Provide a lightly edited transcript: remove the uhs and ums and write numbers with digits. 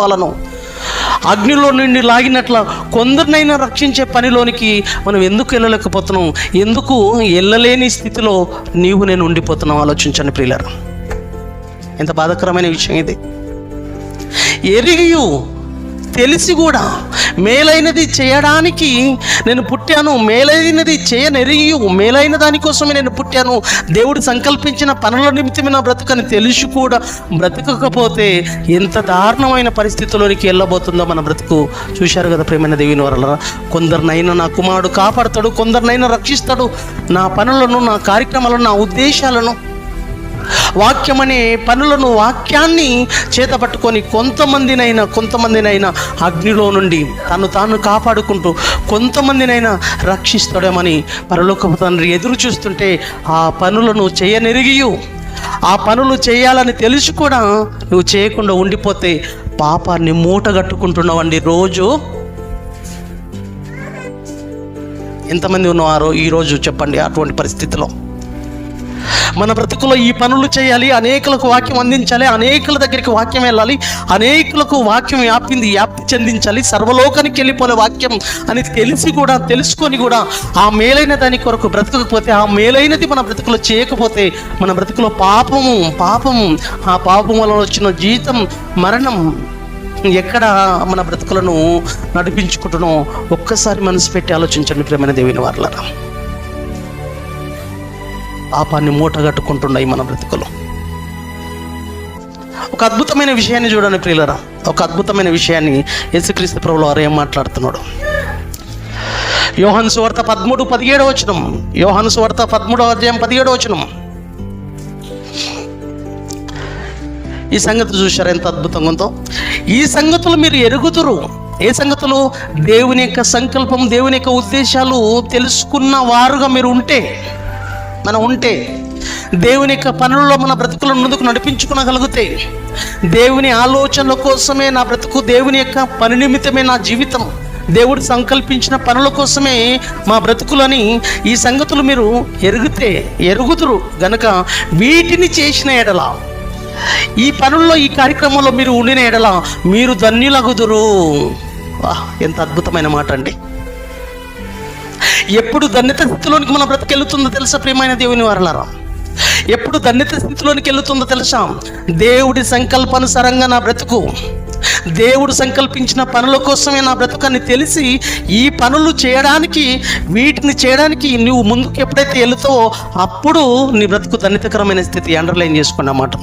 వాళ్ళను అగ్నిలో నుండి లాగినట్ల కొందరినైనా రక్షించే పనిలోనికి మనం ఎందుకు వెళ్ళలేకపోతున్నాం? ఎందుకు వెళ్ళలేని స్థితిలో నీవు నేను ఉండిపోతున్నాం? ఆలోచించండి ప్రియులారా, ఎంత బాధాకరమైన విషయం ఇది. ఎరిగియు తెలిసి కూడా మేలైనది చేయడానికి నేను పుట్టాను, మేలైనది చేయనెరిగి మేలైన దానికోసమే నేను పుట్టాను, దేవుడు సంకల్పించిన పనుల నిమిత్తమే నా బ్రతుకని తెలిసి కూడా బ్రతకకపోతే ఎంత దారుణమైన పరిస్థితుల్లోనికి వెళ్ళబోతుందో మన బ్రతుకు. చూశారు కదా ప్రియమైన దేవుని వల్ల, కొందరినైనా నా కుమారుడు కాపాడుతాడు, కొందరినైనా రక్షిస్తాడు. నా పనులను, నా కార్యక్రమాలను, నా ఉద్దేశాలను, వాక్యం అనే పనులను, వాక్యాన్ని చేతపట్టుకొని కొంతమందినైనా అగ్నిలో నుండి తాను కాపాడుకుంటూ కొంతమందినైనా రక్షిస్తాడేమని పరలోకపు తండ్రి ఎదురు చూస్తుంటే, ఆ పనులను చేయనెరిగియు ఆ పనులు చేయాలని తెలిసి కూడా నువ్వు చేయకుండా ఉండిపోతే పాపాన్ని మూటగట్టుకుంటున్నావండి. రోజు ఎంతమంది ఉన్నారో ఈరోజు చెప్పండి అటువంటి పరిస్థితిలో? మన బ్రతుకులో ఈ పనులు చేయాలి, అనేకులకు వాక్యం అందించాలి, అనేకుల దగ్గరికి వాక్యం వెళ్ళాలి, అనేకులకు వాక్యం వ్యాప్తి చెందించాలి, సర్వలోకానికి వెళ్ళిపోలే వాక్యం అని తెలుసుకొని కూడా ఆ మేలైన దాని కొరకు బ్రతకకపోతే, ఆ మేలైనది మన బ్రతుకులో చేయకపోతే, మన బ్రతుకులో పాపము ఆ పాపం వల్ల వచ్చిన జీతం మరణం ఎక్కడ మన బ్రతుకులను నడిపించుకుంటున్నాం? ఒక్కసారి మనసు పెట్టి ఆలోచించండి ప్రియమైన దేవుని వారలారా. పాపాన్ని మూటగట్టుకుంటున్నాయి మన బ్రతుకులు. ఒక అద్భుతమైన విషయాన్ని చూడండి ప్రియులారా, ఒక అద్భుతమైన విషయాన్ని యేసుక్రీస్తు ప్రభువు వారు ఏం మాట్లాడుతున్నాడు? యోహాను సువార్త 13:17 యోహాను సువార్త 13:17 ఈ సంగతి చూశారు ఎంత అద్భుతంగా ఉందో? ఈ సంగతులు మీరు ఎరుగుదురు. ఏ సంగతులు? దేవుని యొక్క సంకల్పం, దేవుని యొక్క ఉద్దేశాలు తెలుసుకున్న వారుగా మీరు ఉంటే, దేవుని యొక్క పనులలో మన బ్రతుకులను ముందుకు నడిపించుకోగలిగితే, దేవుని ఆలోచనల కోసమే నా బ్రతుకు, దేవుని యొక్క పని నిమిత్తమే నా జీవితం, దేవుడు సంకల్పించిన పనుల కోసమే మా బ్రతుకులని ఈ సంగతులు మీరు ఎరుగుదురు గనక వీటిని చేసిన ఎడల, ఈ పనుల్లో, ఈ కార్యక్రమంలో మీరు ఉండిన ఎడల మీరు ధన్యులగుదురు. ఎంత అద్భుతమైన మాట అండి! ఎప్పుడు ధన్యత స్థితిలోనికి మన బ్రతుకు వెళుతుందో తెలుసా ప్రియమైన దేవుని వారలారా? ఎప్పుడు ధన్యత స్థితిలోనికి వెళుతుందో తెలుసా? దేవుడి సంకల్పానుసారంగా నా బ్రతుకు, దేవుడు సంకల్పించిన పనుల కోసమే నా బ్రతుకని తెలిసి ఈ పనులు చేయడానికి, వీటిని చేయడానికి నువ్వు ముందుకు ఎప్పుడైతే వెళుతావో అప్పుడు నీ బ్రతుకు ధన్యతకరమైన స్థితి. అండర్లైన్ చేసుకోండి అన్నమాట.